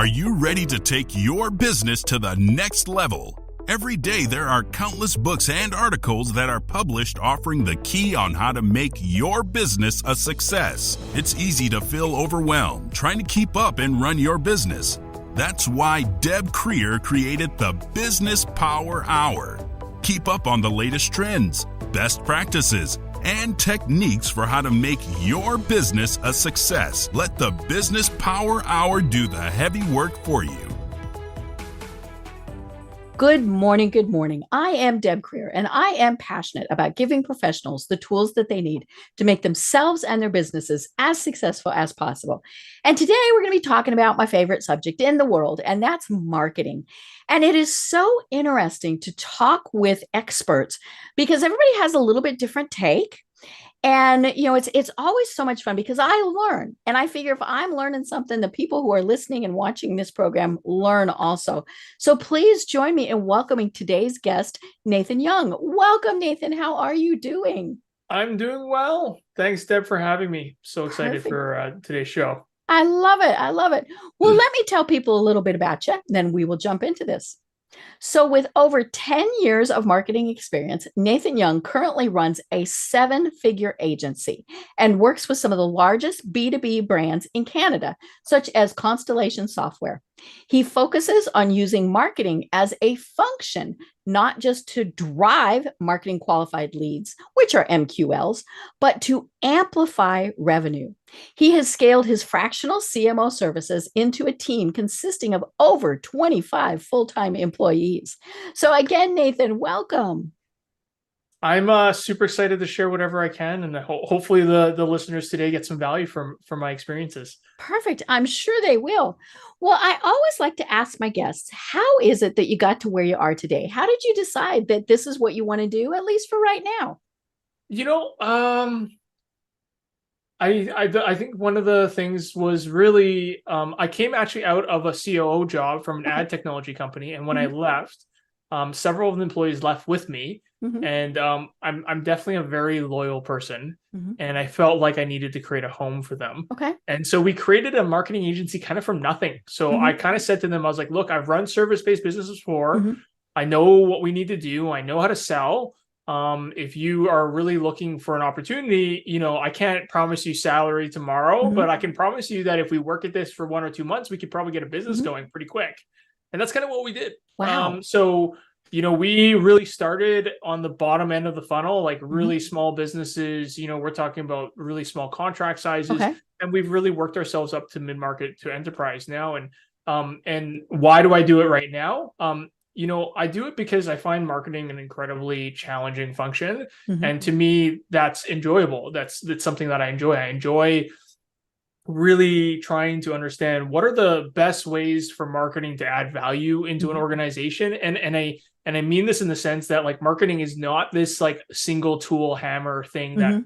Are you ready to take your business to the next level? Every day there are countless books and articles that are published offering the key on how to make your business a success. It's easy to feel overwhelmed trying to keep up and run your business. That's why Deb Creer created the Business Power Hour. Keep up on the latest trends, best practices, and techniques for how to make your business a success. Let the Business Power Hour do the heavy work for you. Good morning. Good morning. I am Deb Creer, and I am passionate about giving professionals the tools that they need to make themselves and their businesses as successful as possible. And today we're going to be talking about my favorite subject in the world, and that's marketing. And it is so interesting to talk with experts because everybody has a little bit different take. And, it's always so much fun because I learn, and I figure if I'm learning something, the people who are listening and watching this program learn also. So please join me in welcoming today's guest, Nathan Yeung. Welcome, Nathan. How are you doing? I'm doing well. Thanks, Deb, for having me. So excited for today's show. I love it. I love it. Well, let me tell people a little bit about you, then we will jump into this. So with over 10 years of marketing experience, Nathan Yeung currently runs a 7-figure agency and works with some of the largest B2B brands in Canada, such as Constellation Software. He focuses on using marketing as a function, not just to drive marketing qualified leads, which are MQLs, but to amplify revenue. He has scaled his fractional CMO services into a team consisting of over 25 full-time employees. So again, Nathan, welcome. I'm super excited to share whatever I can, and hopefully the listeners today get some value from my experiences. Perfect. I'm sure they will. Well, I always like to ask my guests, how is it that you got to where you are today? How did you decide that this is what you want to do, at least for right now? I think one of the things was really I came actually out of a COO job from an ad technology company, and when I left, several of the employees left with me. And I'm definitely a very loyal person, and I felt like I needed to create a home for them. Okay. And so we created a marketing agency kind of from nothing. So I kind of said to them, I was like, look, I've run service-based businesses before. I know what we need to do. I know how to sell. If you are really looking for an opportunity, I can't promise you salary tomorrow, but I can promise you that if we work at this for 1 or 2 months, we could probably get a business going pretty quick. And that's kind of what we did. Wow. We really started on the bottom end of the funnel, like really small businesses. We're talking about really small contract sizes, and we've really worked ourselves up to mid-market to enterprise now. And why do I do it right now? I do it because I find marketing an incredibly challenging function. And to me, that's enjoyable. That's something that I enjoy. I enjoy really trying to understand what are the best ways for marketing to add value into an organization. And I mean this in the sense that like marketing is not this like single tool hammer thing that,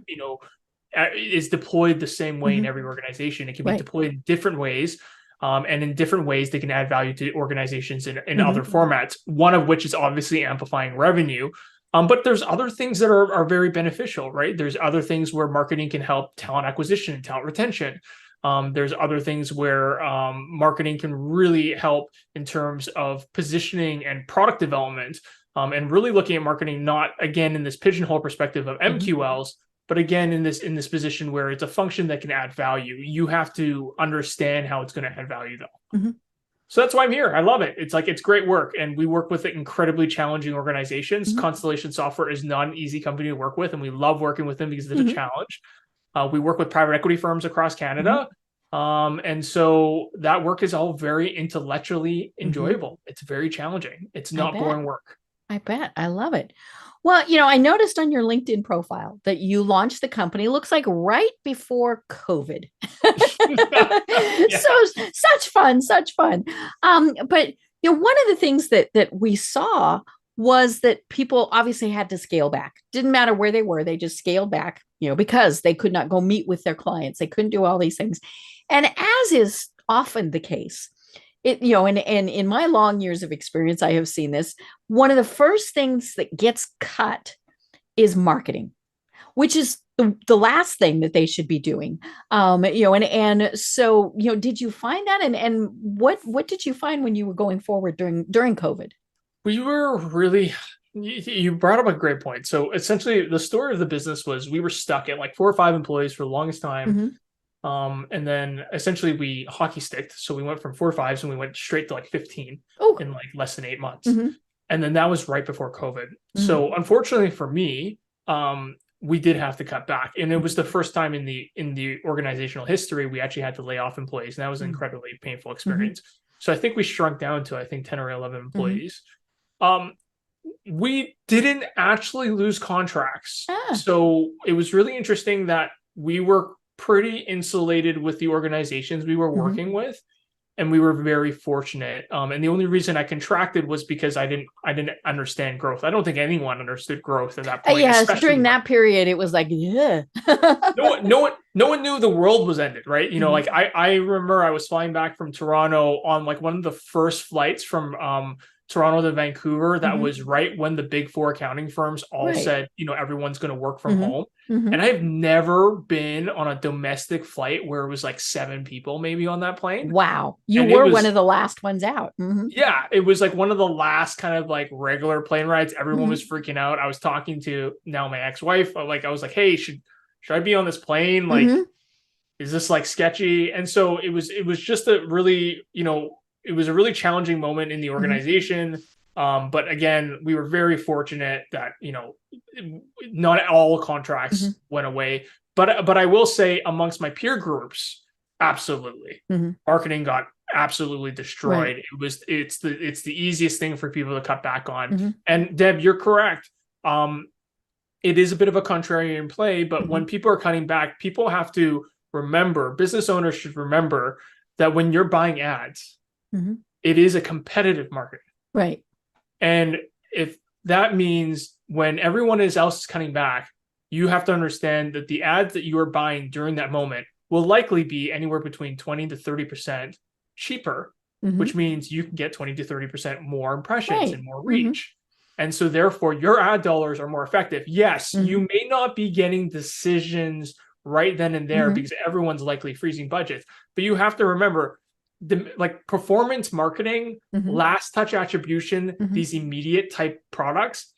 is deployed the same way in every organization. It can be deployed in different ways. And in different ways, they can add value to organizations in other formats, one of which is obviously amplifying revenue. But there's other things that are very beneficial, right? There's other things where marketing can help talent acquisition and talent retention. There's other things where marketing can really help in terms of positioning and product development, and really looking at marketing, not again in this pigeonhole perspective of MQLs, but again in this position where it's a function that can add value. You have to understand how it's going to add value though. So that's why I'm here. I love it. It's great work, and we work with incredibly challenging organizations. Constellation Software is not an easy company to work with, and we love working with them because it's a challenge. We work with private equity firms across Canada. And so that work is all very intellectually enjoyable. It's very challenging. It's not boring work. I bet. I love it. Well, I noticed on your LinkedIn profile that you launched the company, looks like right before COVID. So such fun. But one of the things that we saw was that people obviously had to scale back. Didn't matter where they were, they just scaled back, because they could not go meet with their clients. They couldn't do all these things. And as is often the case, and in my long years of experience, I have seen this. One of the first things that gets cut is marketing, which is the last thing that they should be doing. And so, did you find that, and what did you find when you were going forward during COVID? We were really, you brought up a great point. So essentially the story of the business was we were stuck at like 4 or 5 employees for the longest time. And then essentially we hockey sticked. So we went from 4 or 5s and we went straight to like 15 in like less than 8 months. And then that was right before COVID. So unfortunately for me, we did have to cut back. And it was the first time in the organizational history we actually had to lay off employees. And that was an incredibly painful experience. So I think we shrunk down to, I think, 10 or 11 employees. We didn't actually lose contracts. So it was really interesting that we were pretty insulated with the organizations we were working with, and we were very fortunate. And the only reason I contracted was because I didn't understand growth. I don't think anyone understood growth at that point. During that period, it was like, yeah. no one knew the world was ended, right? Like I remember I was flying back from Toronto on like one of the first flights from Toronto to Vancouver. That was right when the big 4 accounting firms all said, everyone's going to work from home. And I've never been on a domestic flight where it was like 7 people maybe on that plane. Wow. You were one of the last ones out. Yeah. It was like one of the last kind of like regular plane rides. Everyone was freaking out. I was talking to now my ex-wife. I was like, hey, should I be on this plane? Like, is this like sketchy? And so it was just a really, it was a really challenging moment in the organization. But again, we were very fortunate that, not all contracts went away. But I will say amongst my peer groups, absolutely. Marketing got absolutely destroyed. It's the easiest thing for people to cut back on. And Deb, you're correct. It is a bit of a contrarian play, but when people are cutting back, people have to remember, business owners should remember that when you're buying ads, it is a competitive market. Right. And if that means when everyone else is cutting back, you have to understand that the ads that you are buying during that moment will likely be anywhere between 20 to 30% cheaper, which means you can get 20 to 30% more impressions and more reach. And so therefore your ad dollars are more effective. Yes, you may not be getting decisions right then and there because everyone's likely freezing budgets, but you have to remember performance marketing, last touch attribution, these immediate type products,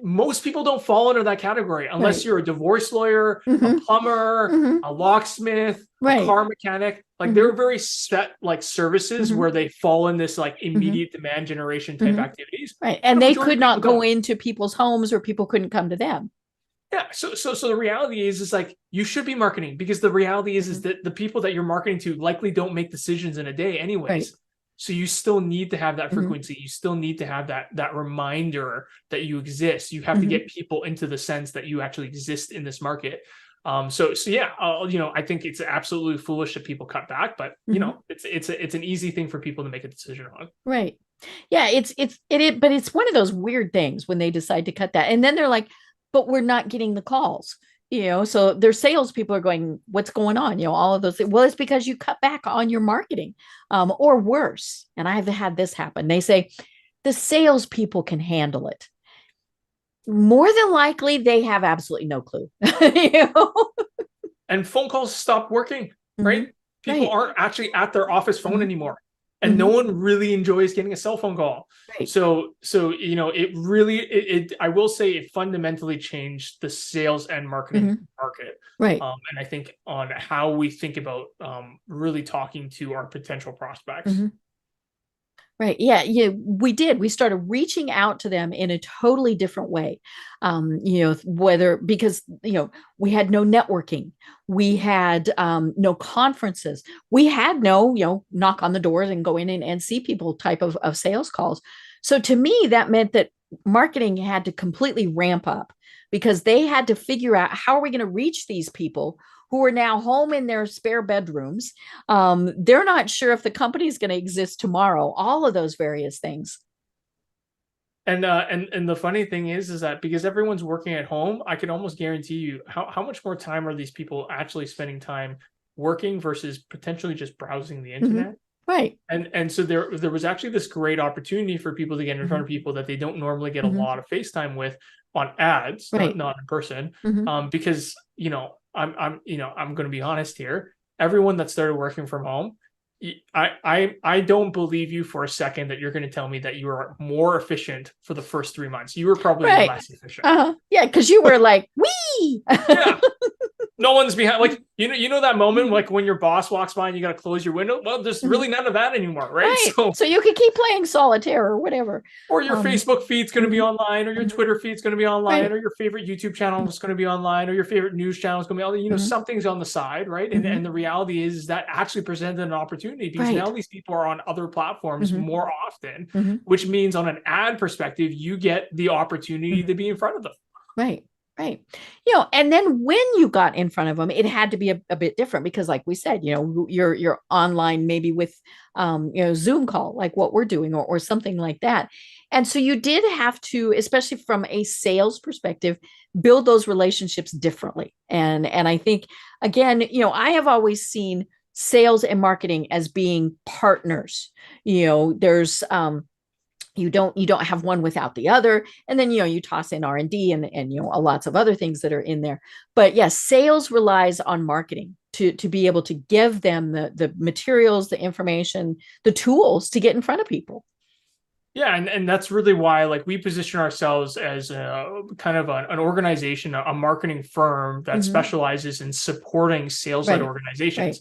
most people don't fall under that category unless you're a divorce lawyer, a plumber, a locksmith, a car mechanic. Like they're very set like services where they fall in this like immediate demand generation type activities. Right. And they could not go into people's homes, or people couldn't come to them. Yeah. So the reality is like you should be marketing, because the reality is that the people that you're marketing to likely don't make decisions in a day anyways. Right. So you still need to have that frequency. You still need to have that reminder that you exist. You have to get people into the sense that you actually exist in this market. So yeah, I think it's absolutely foolish that people cut back, but it's an easy thing for people to make a decision on. Right. Yeah. But it's one of those weird things when they decide to cut that, and then they're like, but we're not getting the calls, so their salespeople are going, what's going on? All of those things. Well, it's because you cut back on your marketing, or worse. And I've had this happen. They say the salespeople can handle it. More than likely, they have absolutely no clue. And phone calls stop working, right? People aren't actually at their office phone anymore. And no one really enjoys getting a cell phone call. Right. So it really, I will say it fundamentally changed the sales and marketing market. Right. And I think on how we think about really talking to our potential prospects. Right. Yeah. We did. We started reaching out to them in a totally different way. Because we had no networking. We had no conferences. We had no, knock on the doors and go in and see people type of sales calls. So to me, that meant that marketing had to completely ramp up, because they had to figure out, how are we going to reach these people who are now home in their spare bedrooms? They're not sure if the company is going to exist tomorrow, all of those various things. And the funny thing is that because everyone's working at home, I can almost guarantee you how much more time are these people actually spending time working versus potentially just browsing the internet. Right. And so there was actually this great opportunity for people to get in front of people that they don't normally get a lot of face time with on ads, not in person, because I'm going to be honest here. Everyone that started working from home, I don't believe you for a second that you're going to tell me that you are more efficient for the first 3 months. You were probably less efficient. Yeah, because you were like, wee. Yeah. No one's behind. Like, you know that moment like when your boss walks by and you got to close your window. Well, there's really none of that anymore, right? So you could keep playing solitaire or whatever. Or your Facebook feed's going to be online, or your Twitter feed's going to be online, or your favorite YouTube channel is going to be online, or your favorite news channel is going to be, something's on the side, right? And the reality is that actually presented an opportunity because now these people are on other platforms more often, which means on an ad perspective, you get the opportunity to be in front of them. Right. And then when you got in front of them, it had to be a bit different because like we said, you're online, maybe with, Zoom call, like what we're doing or something like that. And so you did have to, especially from a sales perspective, build those relationships differently. And I think, again, I have always seen sales and marketing as being partners. There's, you don't have one without the other. And then, you toss in R&D and lots of other things that are in there. But yes, sales relies on marketing to be able to give them the materials, the information, the tools to get in front of people. Yeah. And that's really why like we position ourselves as a kind of an organization, a marketing firm that specializes in supporting sales-led organizations.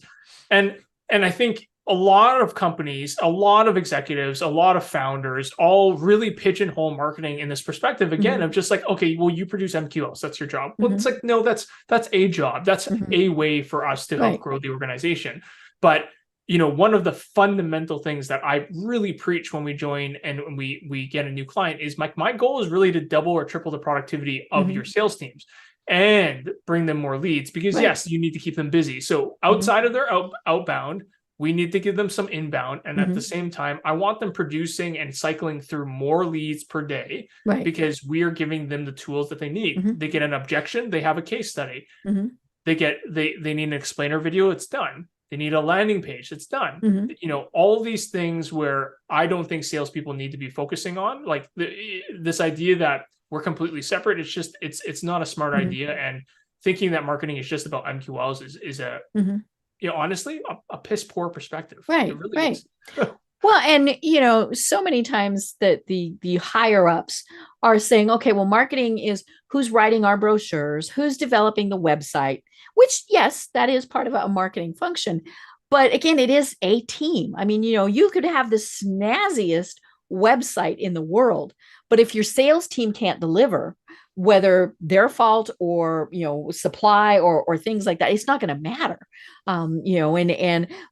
And I think a lot of companies, a lot of executives, a lot of founders all really pigeonhole marketing in this perspective again of just like, okay, well, you produce MQLs, that's your job. Well, it's like, no, that's a job. That's a way for us to help grow the organization. But, one of the fundamental things that I really preach when we join and when we get a new client is my goal is really to double or triple the productivity of your sales teams and bring them more leads because yes, you need to keep them busy. So outside of their outbound, we need to give them some inbound. And at the same time, I want them producing and cycling through more leads per day because we are giving them the tools that they need. They get an objection, they have a case study. They need an explainer video, it's done. They need a landing page, it's done. All these things where I don't think salespeople need to be focusing on, like this idea that we're completely separate. It's just, it's not a smart idea. And thinking that marketing is just about MQLs is a, honestly, a piss poor perspective. It really is. Well, and so many times that the higher ups are saying, okay, well, marketing is who's writing our brochures, who's developing the website, which yes, that is part of a marketing function. But again, it is a team. I mean, you could have the snazziest website in the world, but if your sales team can't deliver, whether their fault or supply or things like that, it's not going to matter.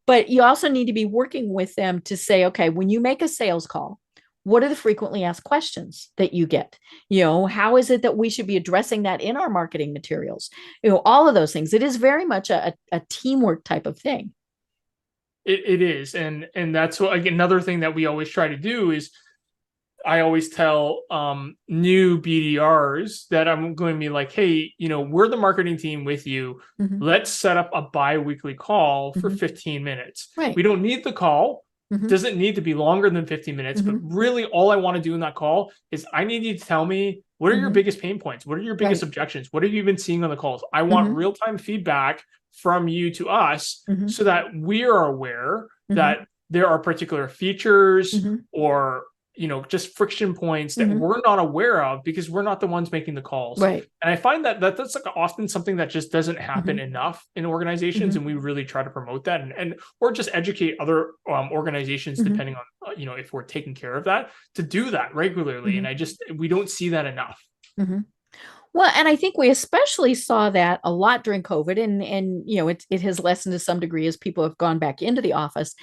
But you also need to be working with them to say, okay, when you make a sales call, what are the frequently asked questions that you get? How is it that we should be addressing that in our marketing materials? All of those things. It is very much a teamwork type of thing. It is, and that's what, like, another thing that we always try to do is I always tell new BDRs that I'm going to be like, hey, we're the marketing team with you. Let's set up a bi-weekly call for 15 minutes. We don't need the call. Doesn't need to be longer than 15 minutes, but really all I want to do in that call is I need you to tell me, what are your biggest pain points? What are your biggest objections? What have you been seeing on the calls? I want real-time feedback from you to us so that we are aware that there are particular features or just friction points that we're not aware of because we're not the ones making the calls. And I find that that's like often something that just doesn't happen enough in organizations. And we really try to promote that and or just educate other organizations, depending on, if we're taking care of that, to do that regularly. And we don't see that enough. Well, and I think we especially saw that a lot during COVID and it has lessened to some degree as people have gone back into the office,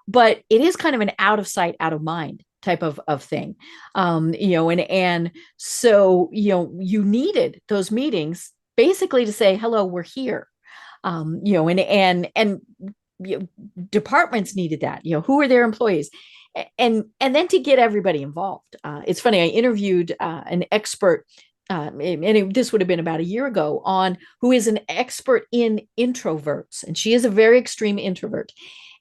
but it is kind of an out of sight, out of mind type of thing. And so, you needed those meetings basically to say, hello, we're here. And departments needed that, who are their employees? And then to get everybody involved. It's funny, I interviewed an expert this would have been about a year ago, on who is an expert in introverts, and she is a very extreme introvert.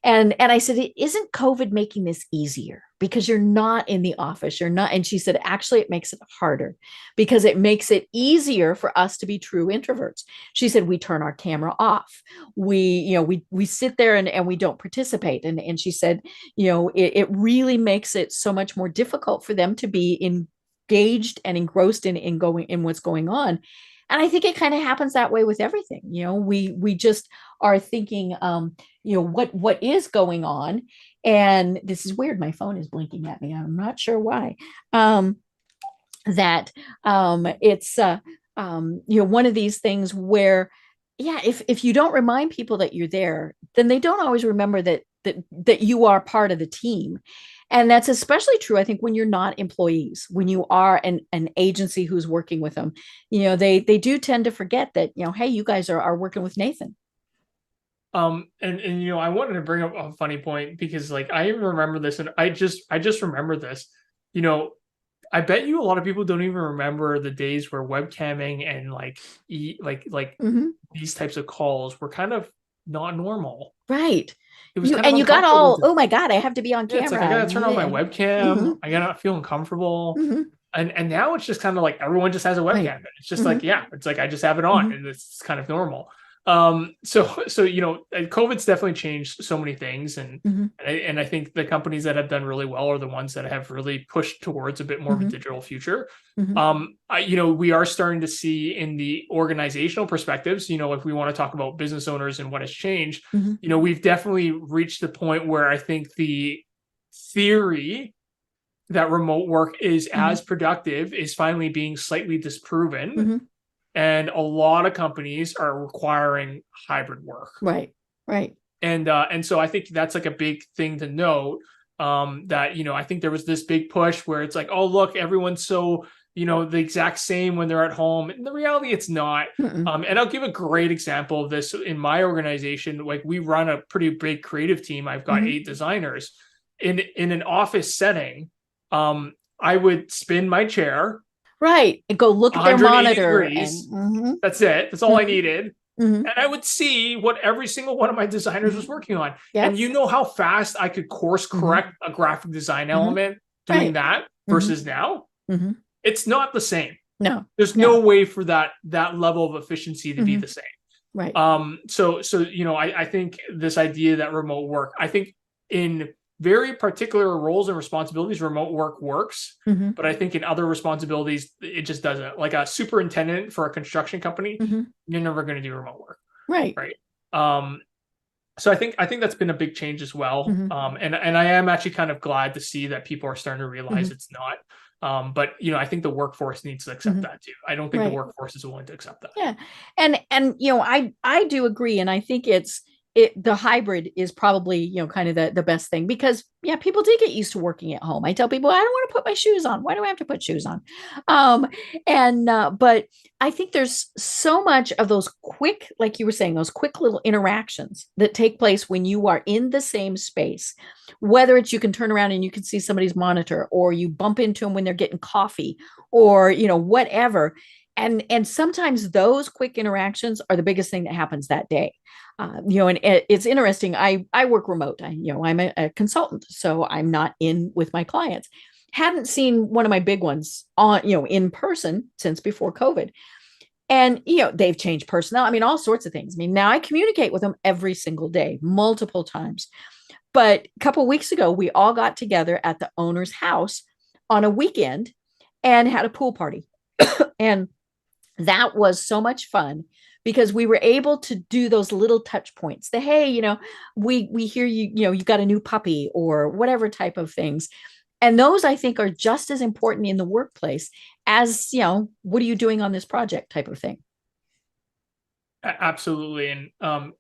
And I said, isn't COVID making this easier because you're not in the office, you're not? And she said, actually, it makes it harder because it makes it easier for us to be true introverts. She said, we turn our camera off. We sit there and we don't participate. And she said, it really makes it so much more difficult for them to be engaged and engrossed in what's going on. And I think it kind of happens that way with everything. We just are thinking, what is going on. And this is weird. My phone is blinking at me. I'm not sure why. It's one of these things where, yeah, if you don't remind people that you're there, then they don't always remember that you are part of the team. And that's especially true, I think, when you're not employees, when you are an agency who's working with them. They do tend to forget that, hey, you guys are working with Nathan. And I wanted to bring up a funny point because, like, I even remember this, and I just remember this. I bet you a lot of people don't even remember the days where webcamming and these types of calls were kind of not normal. Right. It was you got all, oh my God, I have to be on camera. It's like, I gotta turn on my webcam. I gotta feel uncomfortable. And now it's just kind of like everyone just has a webcam. Right. It's just like, it's like I just have it on and it's kind of normal. So COVID's definitely changed so many things, and I think the companies that have done really well are the ones that have really pushed towards a bit more of a digital future. We are starting to see in the organizational perspectives, if we want to talk about business owners and what has changed, we've definitely reached the point where I think the theory that remote work is as productive is finally being slightly disproven. And a lot of companies are requiring hybrid work. Right. And so I think that's like a big thing to note, that, I think there was this big push where it's like, oh, look, everyone's so, the exact same when they're at home. In the reality, it's not. And I'll give a great example of this in my organization. Like, we run a pretty big creative team. I've got 8 designers. In an office setting, I would spin my chair. Right. And go look at their monitor. And, that's it. That's all I needed. And I would see what every single one of my designers was working on. Yes. And you know how fast I could course correct a graphic design element doing that versus now? It's not the same. No. There's no way for that level of efficiency to be the same. Right. So I think this idea that remote work, I think in very particular roles and responsibilities, remote work works, but I think in other responsibilities, it just doesn't. Like a superintendent for a construction company, you're never going to do remote work. Right. So I think that's been a big change as well. And I am actually kind of glad to see that people are starting to realize it's not. But I think the workforce needs to accept that too. I don't think the workforce is willing to accept that. Yeah. And I do agree. And I think the hybrid is probably, kind of the best thing, because people do get used to working at home. I tell people, I don't want to put my shoes on. Why do I have to put shoes on? But I think there's so much of those quick, like you were saying, those quick little interactions that take place when you are in the same space, whether it's you can turn around and you can see somebody's monitor, or you bump into them when they're getting coffee, or, whatever. And sometimes those quick interactions are the biggest thing that happens that day. And it's interesting. I work remote. I'm a consultant, so I'm not in with my clients. Hadn't seen one of my big ones in person since before COVID. And, they've changed personnel. I mean, all sorts of things. I mean, now I communicate with them every single day, multiple times. But a couple of weeks ago, we all got together at the owner's house on a weekend and had a pool party. And that was so much fun, because we were able to do those little touch points. Hey, we hear you got a new puppy, or whatever type of things. And those, I think, are just as important in the workplace as, what are you doing on this project type of thing. Absolutely. And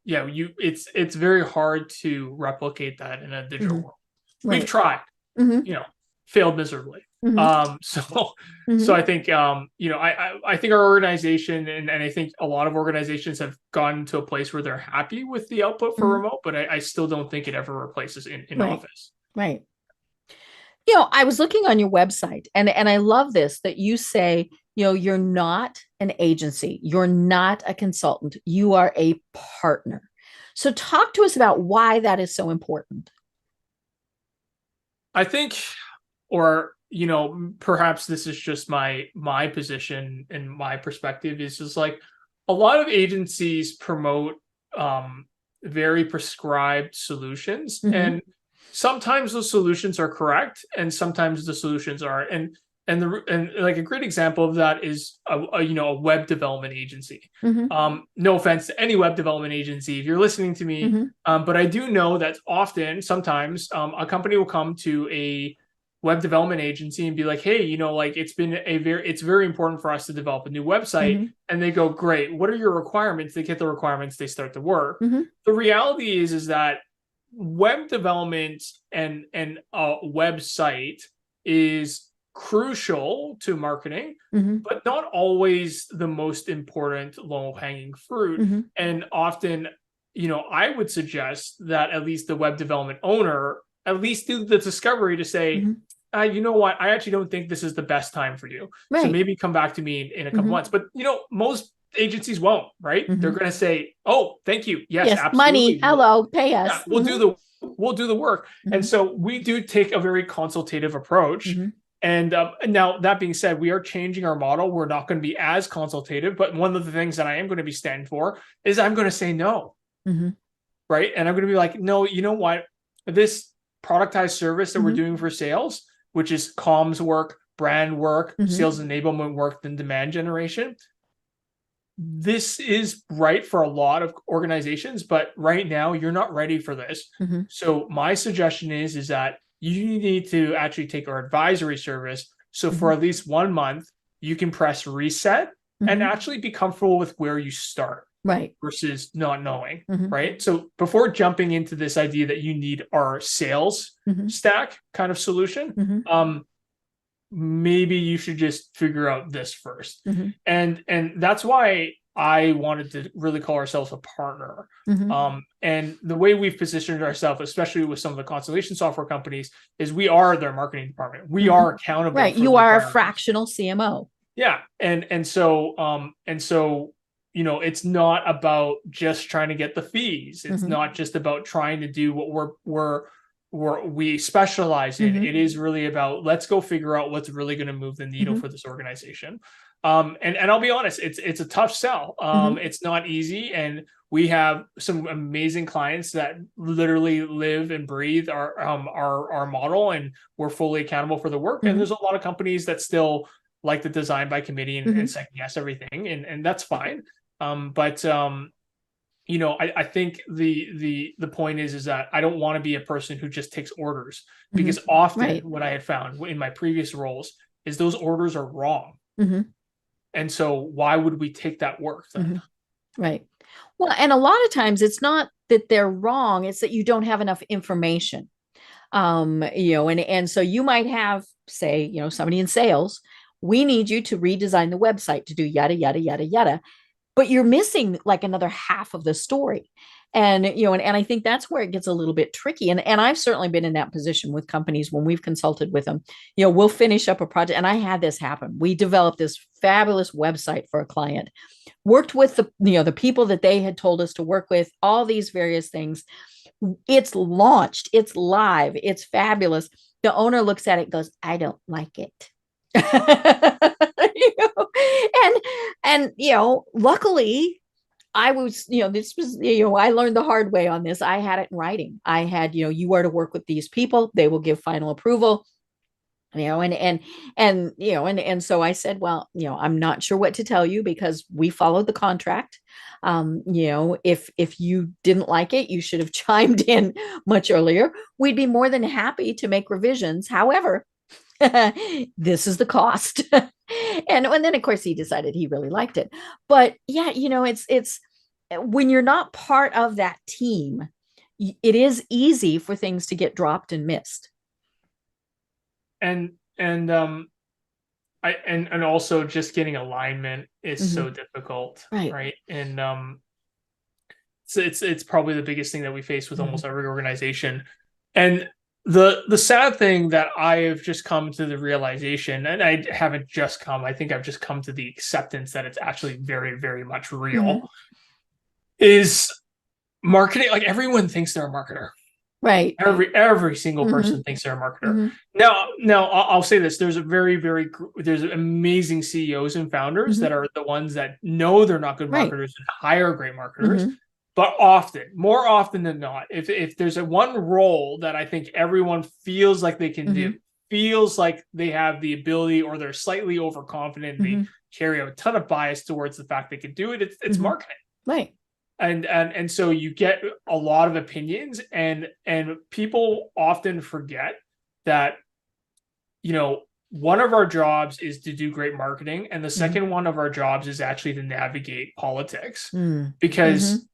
it's very hard to replicate that in a digital world. Right. We've tried, failed miserably. So I think, I think our organization and I think a lot of organizations have gotten to a place where they're happy with the output for remote, but I still don't think it ever replaces in office. Right. I was looking on your website, and I love this, that you say, you're not an agency, you're not a consultant, you are a partner. So talk to us about why that is so important. I think, or perhaps this is just my position and my perspective, is just like a lot of agencies promote very prescribed solutions, and sometimes those solutions are correct and sometimes the solutions aren't. And like a great example of that is a web development agency. No offense to any web development agency if you're listening to me, but I do know that sometimes a company will come to a web development agency and be like, hey, like it's very important for us to develop a new website. And they go, great, what are your requirements? They get the requirements, they start the work. The reality is that web development and a website is crucial to marketing, but not always the most important low-hanging fruit. And often, I would suggest that at least the web development owner at least do the discovery to say, you know what, I actually don't think this is the best time for you. Right. So maybe come back to me in a couple months. But most agencies won't, right? They're going to say, oh, thank you. Yes, absolutely. Money, hello, pay us. Yeah, we'll do the work. And so we do take a very consultative approach. And now that being said, we are changing our model. We're not going to be as consultative, but one of the things that I am going to be standing for is I'm going to say no. Right. And I'm going to be like, no, you know what? This productized service that we're doing for sales, which is comms work, brand work, sales enablement work, then demand generation. This is right for a lot of organizations, but right now you're not ready for this. So my suggestion is that you need to actually take our advisory service. So for at least 1 month, you can press reset and actually be comfortable with where you start. Right. Versus not knowing. Right. So before jumping into this idea that you need our sales stack kind of solution, maybe you should just figure out this first. And that's why I wanted to really call ourselves a partner. And the way we've positioned ourselves, especially with some of the Constellation Software companies, is we are their marketing department. We are accountable. Right. You are a fractional CMO. Yeah. And so it's not about just trying to get the fees. It's not just about trying to do what we specialize in. It is really about, let's go figure out what's really going to move the needle for this organization. And I'll be honest, it's a tough sell. It's not easy. And we have some amazing clients that literally live and breathe our model, and we're fully accountable for the work. And there's a lot of companies that still like the design by committee and second guess everything. And that's fine. But I think the point is that I don't want to be a person who just takes orders, because often what I had found in my previous roles is those orders are wrong. And so why would we take that work then? Right. Well, and a lot of times it's not that they're wrong, it's that you don't have enough information. And so you might have, say, somebody in sales, we need you to redesign the website to do yada, yada, yada, yada. But you're missing like another half of the story. And, and I think that's where it gets a little bit tricky. And I've certainly been in that position with companies when we've consulted with them. We'll finish up a project. And I had this happen. We developed this fabulous website for a client, worked with the people that they had told us to work with, all these various things. It's launched, it's live, it's fabulous. The owner looks at it and goes, I don't like it. And luckily I was, this was, I learned the hard way on this. I had it in writing. I had, you are to work with these people. They will give final approval, and so I said, well, I'm not sure what to tell you because we followed the contract. If you didn't like it, you should have chimed in much earlier. We'd be more than happy to make revisions. However, this is the cost. and then of course he decided he really liked it. But yeah, it's when you're not part of that team, it is easy for things to get dropped and missed. And also just getting alignment is so difficult. Right. And so it's probably the biggest thing that we face with almost every organization. And The sad thing that I have just come to the realization, and I haven't just come, I think I've just come to the acceptance that it's actually very, very much real, is marketing. Like, everyone thinks they're a marketer. Right. Every single person thinks they're a marketer. Now I'll say this: there's there's amazing CEOs and founders that are the ones that know they're not good marketers and hire great marketers. But more often than not, if there's one role that I think everyone feels like they can do, feels like they have the ability, or they're slightly overconfident, they carry a ton of bias towards the fact they can do it, it's marketing. Right. And so you get a lot of opinions, and people often forget that, one of our jobs is to do great marketing, and the second one of our jobs is actually to navigate politics. Because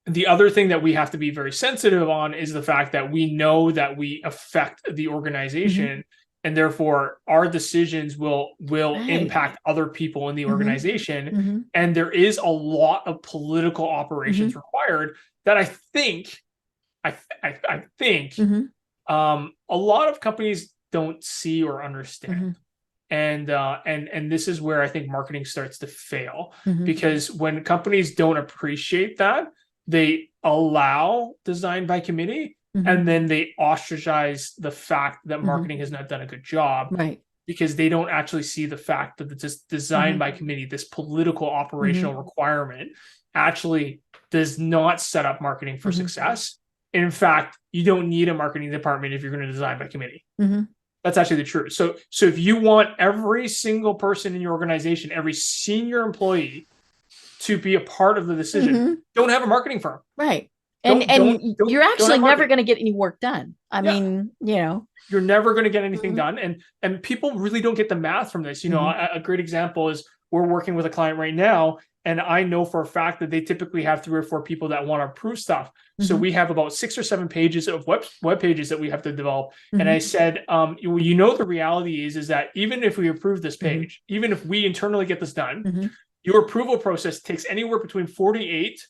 the other thing that we have to be very sensitive on is the fact that we know that we affect the organization, and therefore our decisions will impact other people in the organization. And there is a lot of political operations required that I think a lot of companies don't see or understand. And this is where I think marketing starts to fail, because when companies don't appreciate that, they allow design by committee, and then they ostracize the fact that marketing has not done a good job, because they don't actually see the fact that this design by committee, this political operational requirement, actually does not set up marketing for success. In fact, you don't need a marketing department if you're going to design by committee. That's actually the truth. So if you want every single person in your organization, every senior employee, to be a part of the decision, don't have a marketing firm. Right. And you're actually never going to get any work done. I mean, you're never going to get anything done. And people really don't get the math from this. A great example is, we're working with a client right now, and I know for a fact that they typically have 3 or 4 people that want to approve stuff. So we have about 6 or 7 pages of web pages that we have to develop. And I said, the reality is that even if we approve this page, even if we internally get this done, your approval process takes anywhere between 48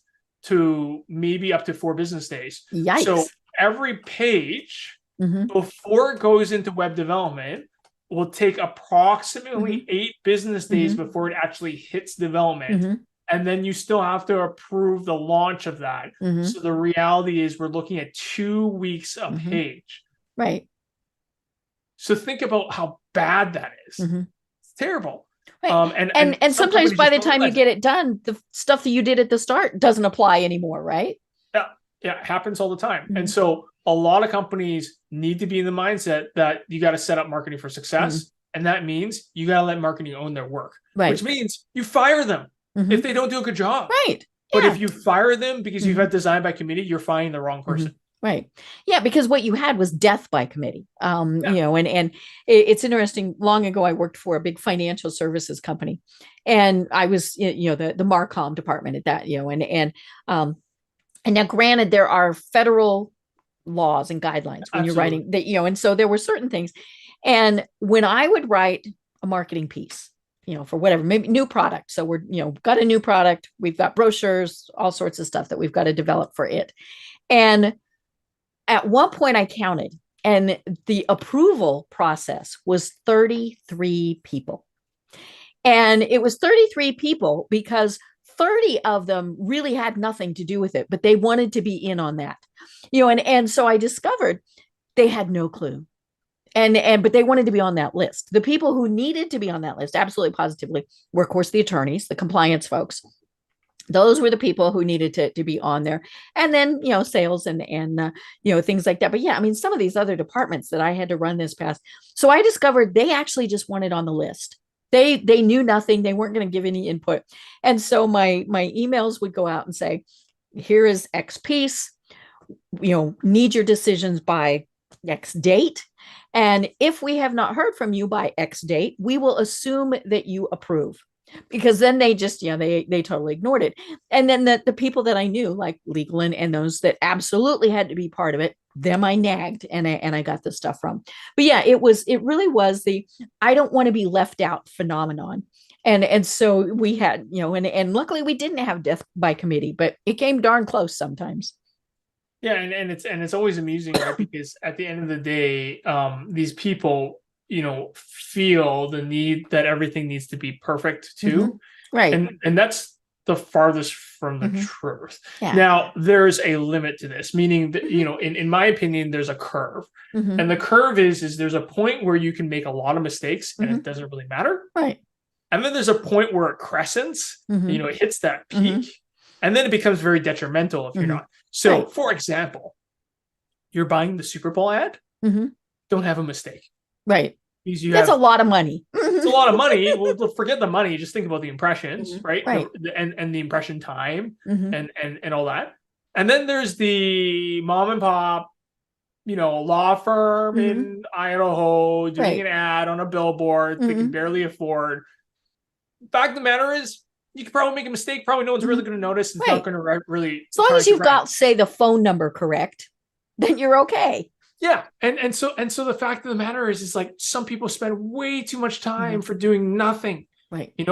to maybe up to 4 business days. Yikes. So every page, before it goes into web development, will take approximately 8 business days before it actually hits development. And then you still have to approve the launch of that. So the reality is, we're looking at 2 weeks a page. Right. So think about how bad that is. It's terrible. Right. And sometimes by the time you get it done, the stuff that you did at the start doesn't apply anymore, right? Yeah, it happens all the time. And so a lot of companies need to be in the mindset that you got to set up marketing for success. And that means you got to let marketing own their work, which means you fire them if they don't do a good job. Right. But if you fire them because you've had design by committee, you're firing the wrong person. Right. Yeah, because what you had was death by committee. And it's interesting. Long ago, I worked for a big financial services company, and I was, the Marcom department at that, and now granted, there are federal laws and guidelines when you're writing that, and so there were certain things. And when I would write a marketing piece, for whatever, maybe new product. So we're, got a new product, we've got brochures, all sorts of stuff that we've got to develop for it. And at one point I counted, and the approval process was 33 people. And it was 33 people because 30 of them really had nothing to do with it, but they wanted to be in on that, and so I discovered they had no clue. But they wanted to be on that list. The people who needed to be on that list, absolutely positively, were, of course, the attorneys, the compliance folks. Those were the people who needed to be on there. And then, sales and things like that. But yeah, I mean, some of these other departments that I had to run this past. So I discovered they actually just wanted on the list. They knew nothing. They weren't going to give any input. And so my emails would go out and say, here is X piece, need your decisions by X date. And if we have not heard from you by X date, we will assume that you approve. Because then they just, they totally ignored it. And then the people that I knew, like legal and those that absolutely had to be part of it, them I nagged and I got the stuff from. But yeah, it really was the, I don't want to be left out phenomenon. And so we had, and luckily we didn't have death by committee, but it came darn close sometimes. Yeah, and it's always amusing, right? Because at the end of the day, these people, feel the need that everything needs to be perfect too. Right. And that's the farthest from the truth. Yeah. Now, there's a limit to this, meaning that, in my opinion, there's a curve. And the curve is there's a point where you can make a lot of mistakes and it doesn't really matter. Right. And then there's a point where it crescents, it hits that peak, and then it becomes very detrimental if you're not. So, for example, you're buying the Super Bowl ad, don't have a mistake. Right. Because that's a lot of money. It's a lot of money. Well, forget the money. Just think about the impressions, right? Right. And the impression time and all that. And then there's the mom and pop, law firm in Idaho doing an ad on a billboard they can barely afford. Fact of the matter is, you could probably make a mistake. Probably no one's really going to notice. It's not going to really. As long as you've got, say, the phone number correct, then you're okay. Yeah, and so the fact of the matter is like some people spend way too much time for doing nothing. Right. They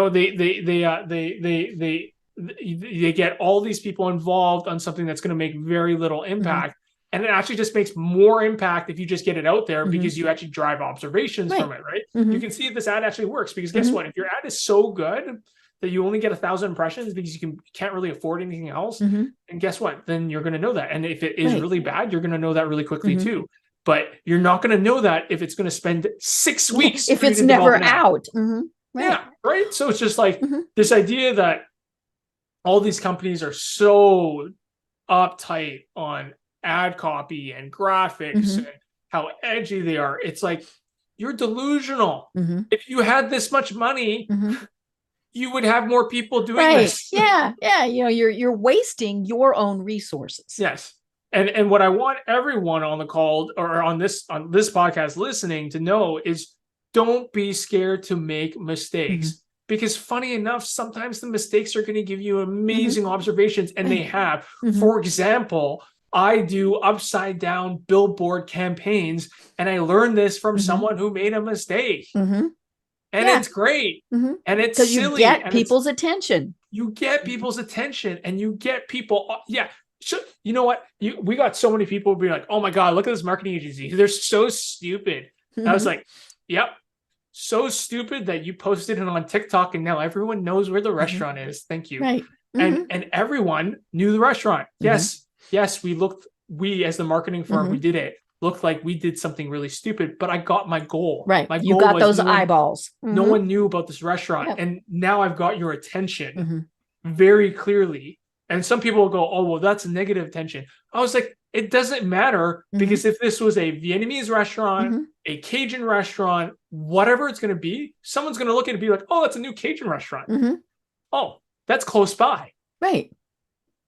get all these people involved on something that's going to make very little impact, and it actually just makes more impact if you just get it out there because you actually drive observations from it. Right. You can see if this ad actually works because guess what? If your ad is so good that you only get 1,000 impressions because you can't really afford anything else. And guess what? Then you're going to know that. And if it is really bad, you're going to know that really quickly too. But you're not going to know that if it's going to spend 6 weeks. If it's never out. Right. Yeah. Right. So it's just like this idea that all these companies are so uptight on ad copy and graphics and how edgy they are. It's like, you're delusional. If you had this much money, you would have more people doing this. Yeah. You're wasting your own resources. Yes. And what I want everyone on the call or on this podcast listening to know is don't be scared to make mistakes. Because funny enough, sometimes the mistakes are going to give you amazing observations, and they have. For example, I do upside down billboard campaigns, and I learned this from someone who made a mistake. And it's great. And it's silly. You get people's attention. You get people's attention and you get people. Yeah. You know what? We got so many people being like, oh my God, look at this marketing agency. They're so stupid. I was like, yep. So stupid that you posted it on TikTok and now everyone knows where the restaurant is. Thank you. Right. And everyone knew the restaurant. Yes. We as the marketing firm, we did it. Looked like we did something really stupid, but I got my goal. Right. My you got those eyeballs. No one knew about this restaurant. And now I've got your attention very clearly. And some people will go, oh, well, that's negative attention. I was like, it doesn't matter because if this was a Vietnamese restaurant, a Cajun restaurant, whatever it's going to be, someone's going to look at it and be like, oh, that's a new Cajun restaurant. Oh, that's close by. Right.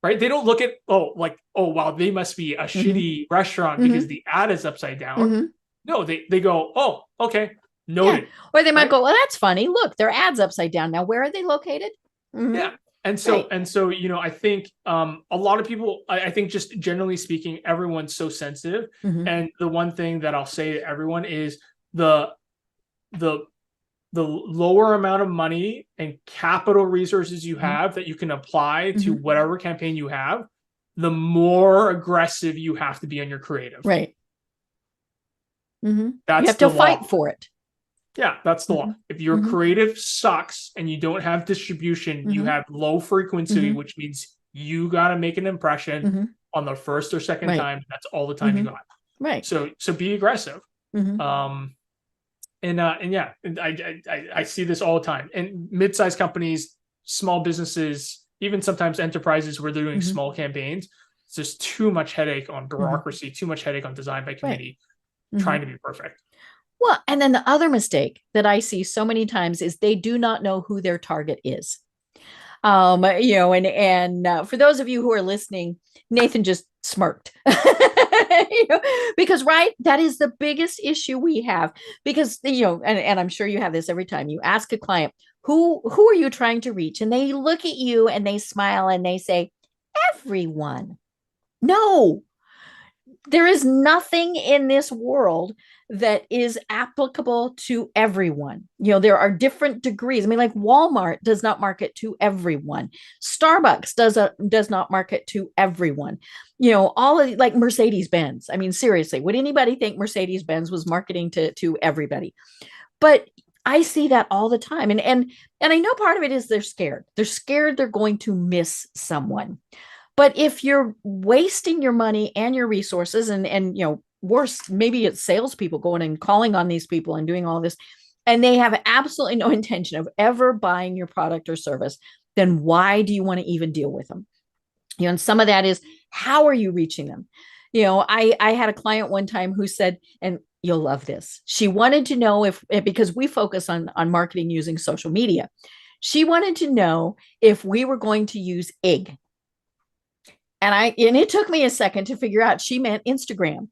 They don't look at, oh, wow, they must be a shitty restaurant because the ad is upside down. No, they go, oh, okay, noted. Yeah. Or they might go, well, that's funny. Look, their ad's upside down. Now, where are they located? Yeah. And so, I think a lot of people, I think just generally speaking, everyone's so sensitive. And the one thing that I'll say to everyone is the lower amount of money and capital resources you have that you can apply to whatever campaign you have, the more aggressive you have to be on your creative. Right. That's you have to fight for it. Yeah, that's the law. If your creative sucks and you don't have distribution, you have low frequency, which means you got to make an impression on the first or second time. That's all the time you got. Right. So be aggressive. I see this all the time. And mid-sized companies, small businesses, even sometimes enterprises where they're doing small campaigns, it's just too much headache on bureaucracy, too much headache on design by committee, trying to be perfect. Well, and then the other mistake that I see so many times is they do not know who their target is. For those of you who are listening, Nathan just smirked because that is the biggest issue we have because, and I'm sure you have this every time you ask a client, who are you trying to reach? And they look at you and they smile and they say, everyone. No, there is nothing in this world that is applicable to everyone. There are different degrees. I mean, like Walmart does not market to everyone. Starbucks does not market to everyone. All of like Mercedes-Benz. I mean, seriously, would anybody think Mercedes-Benz was marketing to everybody? But I see that all the time. And I know part of it is they're scared. They're scared they're going to miss someone. But if you're wasting your money and your resources and worse, maybe it's salespeople going and calling on these people and doing all this, and they have absolutely no intention of ever buying your product or service, then why do you want to even deal with them? And some of that is, how are you reaching them? I had a client one time who said, and you'll love this, she wanted to know because we focus on marketing using social media, she wanted to know if we were going to use IG. And it took me a second to figure out she meant Instagram.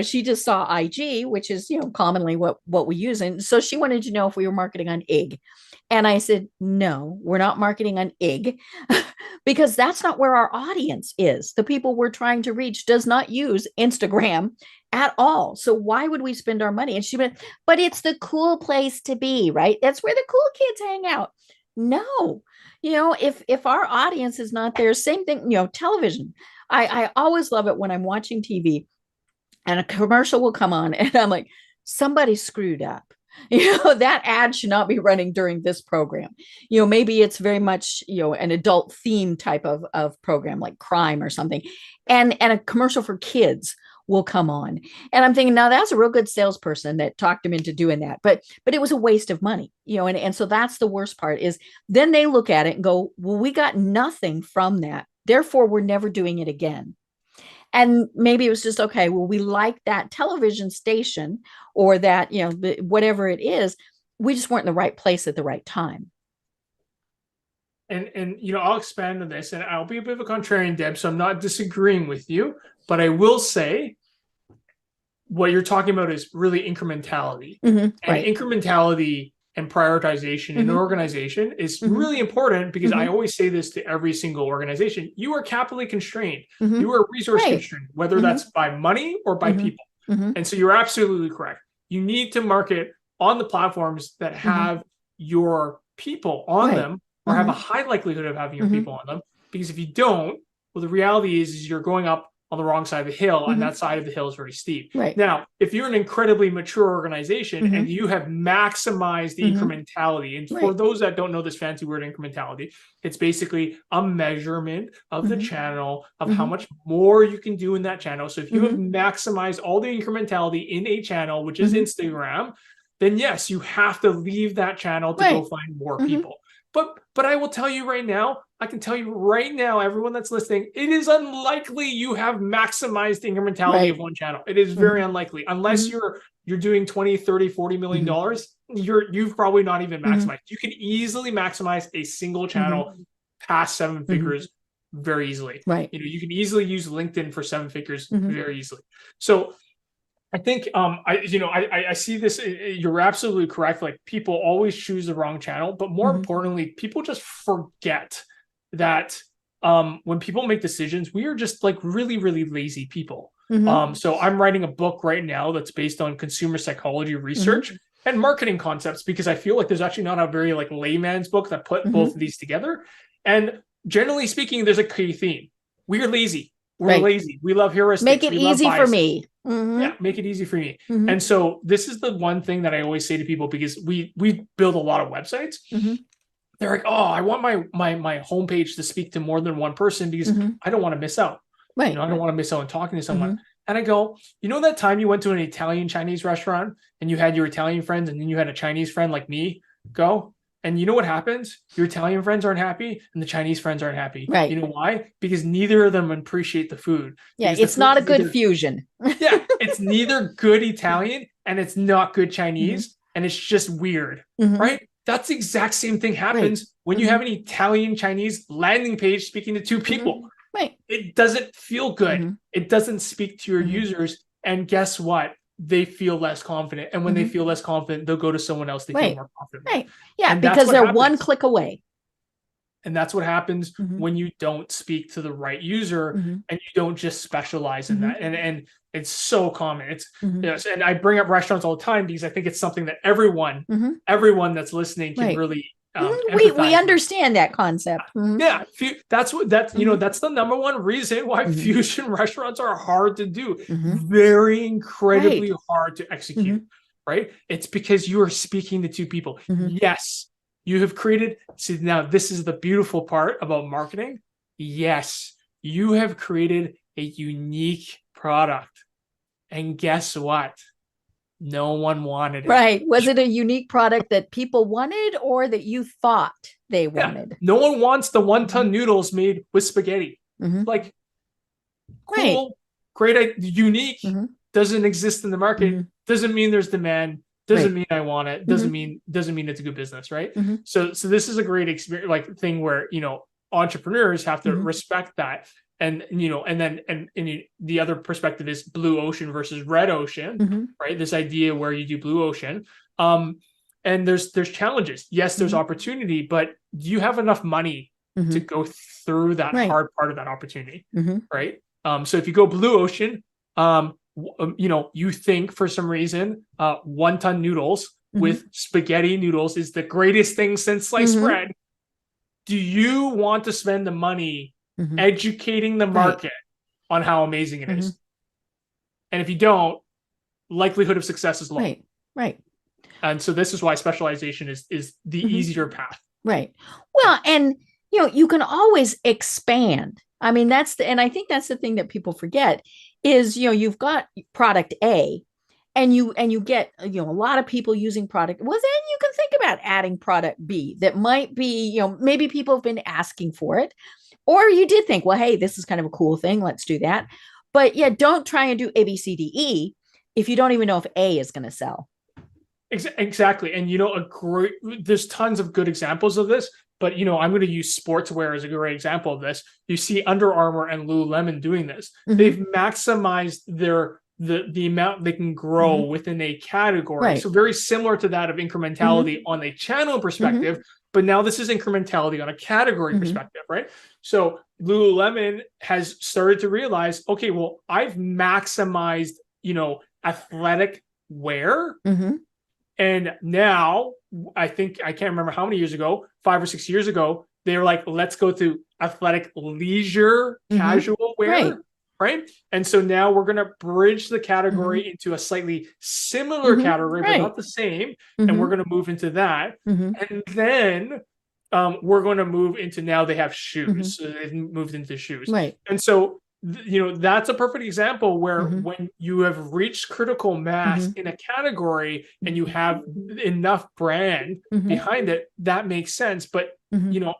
She just saw IG, which is, commonly what we use. And so she wanted to know if we were marketing on IG. And I said, no, we're not marketing on IG because that's not where our audience is. The people we're trying to reach does not use Instagram at all. So why would we spend our money? And she went, but it's the cool place to be, right? That's where the cool kids hang out. No, if our audience is not there, same thing, television. I always love it when I'm watching TV and a commercial will come on and I'm like, somebody screwed up. That ad should not be running during this program. Maybe it's very much, an adult theme type of program like crime or something. And a commercial for kids will come on. And I'm thinking, now that's a real good salesperson that talked him into doing that. But it was a waste of money, and so that's the worst part is then they look at it and go, well, we got nothing from that. Therefore, we're never doing it again. And maybe it was just, okay, well, we like that television station or that, whatever it is, we just weren't in the right place at the right time. And I'll expand on this, and I'll be a bit of a contrarian, Deb, so I'm not disagreeing with you, but I will say what you're talking about is really incrementality. And right. Incrementality and prioritization in an organization is really important because I always say this to every single organization. You are capitally constrained. You are resource constrained, whether that's by money or by people. And so you're absolutely correct. You need to market on the platforms that have your people on them or have a high likelihood of having your people on them. Because if you don't, well, the reality is you're going up on the wrong side of the hill, and that side of the hill is very steep. Right. Now, if you're an incredibly mature organization and you have maximized the incrementality, and for those that don't know this fancy word incrementality, it's basically a measurement of the channel of how much more you can do in that channel. So if you have maximized all the incrementality in a channel, which is Instagram, then yes, you have to leave that channel to go find more people. But I will tell you right now, I can tell you right now, everyone that's listening, it is unlikely you have maximized the incrementality of one channel. It is very unlikely. Unless you're doing 20, 30, 40 million dollars, you've probably not even maximized. You can easily maximize a single channel past seven figures very easily. Right. You can easily use LinkedIn for seven figures very easily. So I think I see this. You're absolutely correct. Like, people always choose the wrong channel, but more importantly, people just forget that when people make decisions, we are just like really, really lazy people. So I'm writing a book right now that's based on consumer psychology research and marketing concepts, because I feel like there's actually not a very like layman's book that put both of these together. And generally speaking, there's a key theme. We are lazy. We're lazy. We love heuristics. Make it easy for me. Yeah, make it easy for me. And so this is the one thing that I always say to people, because we build a lot of websites. They're like, oh, I want my homepage to speak to more than one person because I don't want to miss out. Right. I don't want to miss out on talking to someone. And I go, that time you went to an Italian Chinese restaurant and you had your Italian friends and then you had a Chinese friend like me go? And you know what happens? Your Italian friends aren't happy and the Chinese friends aren't happy. Right. You know why? Because neither of them appreciate the food. Yeah, it's not a good fusion. Yeah, it's neither good Italian and it's not good Chinese. And it's just weird, right? That's the exact same thing happens when you have an Italian Chinese landing page speaking to two people. Right. It doesn't feel good. It doesn't speak to your users. And guess what? They feel less confident. And when they feel less confident, they'll go to someone else they feel more confident. Right. Yeah, and because they're one click away. And that's what happens Mhm. when you don't speak to the right user Mhm. and you don't just specialize in Mhm. that. And it's so common. It's Mhm. yes, and I bring up restaurants all the time because I think it's something that everyone Mhm. that's listening can Right. really We empathize with. understand that concept. Mhm. Yeah, that's what that's Mhm. that's the number one reason why Mhm. fusion restaurants are hard to do. Mhm. Very incredibly Right. hard to execute, Mhm. right? It's because you are speaking to two people. Mhm. Yes, you have created. See, now this is the beautiful part about marketing. Yes, you have created a unique product. And guess what? No one wanted it. Right. Was it a unique product that people wanted or that you thought they Yeah, wanted? no one wants the Mhm. one-ton noodles made with spaghetti. Mhm. Like, Right. cool, great, unique, Mhm. doesn't exist in the market, Mhm. doesn't mean there's demand, doesn't Right. mean I want it, Mhm. doesn't mean it's a good business, right? Mhm. So this is a great experience, like thing where entrepreneurs have to Mhm. respect that, and the other perspective is blue ocean versus red ocean, Mhm. right? This idea where you do blue ocean, and there's challenges. Yes, there's Mhm. opportunity, but do you have enough money to Mhm. go through that Right. hard part of that opportunity, Mhm. right? So if you go blue ocean, you think for some reason, one-ton noodles Mhm. with spaghetti noodles is the greatest thing since sliced Mhm. bread. Do you want to spend the money Mhm. educating the Right. market on how amazing it Mhm. is? And if you don't, likelihood of success is low. Right. Right. And so this is why specialization is the Mhm. easier path. Right. Well, and you can always expand. I mean, and I think that's the thing that people forget is, you've got product A and you get, a lot of people using product. Well, then you can think about adding product B that might be, maybe people have been asking for it, or you did think, well, hey, this is kind of a cool thing. Let's do that. But yeah, don't try and do A, B, C, D, E if you don't even know if A is going to sell. Exactly. And there's tons of good examples of this, but I'm going to use sportswear as a great example of this. You see Under Armour and Lululemon doing this. Mhm. They've maximized the amount they can grow Mhm. within a category. Right. So very similar to that of incrementality on a channel perspective, but now this is incrementality on a category Mhm. perspective, right? So Lululemon has started to realize, okay, well, I've maximized, athletic wear. Mhm. And now I think I can't remember how many years ago, 5 or 6 years ago, they were like, let's go to athletic leisure Mhm. casual wear. Right. Right. And so now we're going to bridge the category Mhm. into a slightly similar Mhm. category, but Right. not the same. And we're Mhm. going to move into that. Mhm. And then we're going to move into, now they have shoes. Mhm. So they've moved into shoes. Right. And so that's a perfect example where Mhm. when you have reached critical mass Mhm. in a category and you have enough brand Mhm. behind it, that makes sense. But Mhm.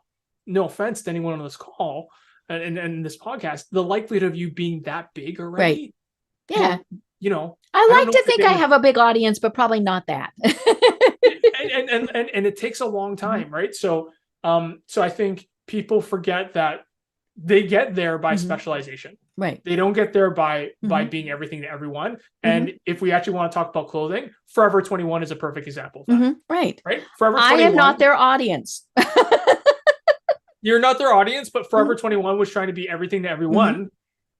no offense to anyone on this call and this podcast, the likelihood of you being that big Right. already, Yeah. well, I I don't like know to what you're think I getting. have a big audience, but probably not that. And it takes a long time, Mhm. right? So I think people forget that they get there by Mhm. specialization. Right. They don't get there by Mhm. being everything to everyone. Mhm. And if we actually want to talk about clothing, Forever 21 is a perfect example of that. Mhm. Right. Right? Forever I 21. am not their audience. You're not their audience, but Forever Mhm. 21 was trying to be everything to Mhm. everyone.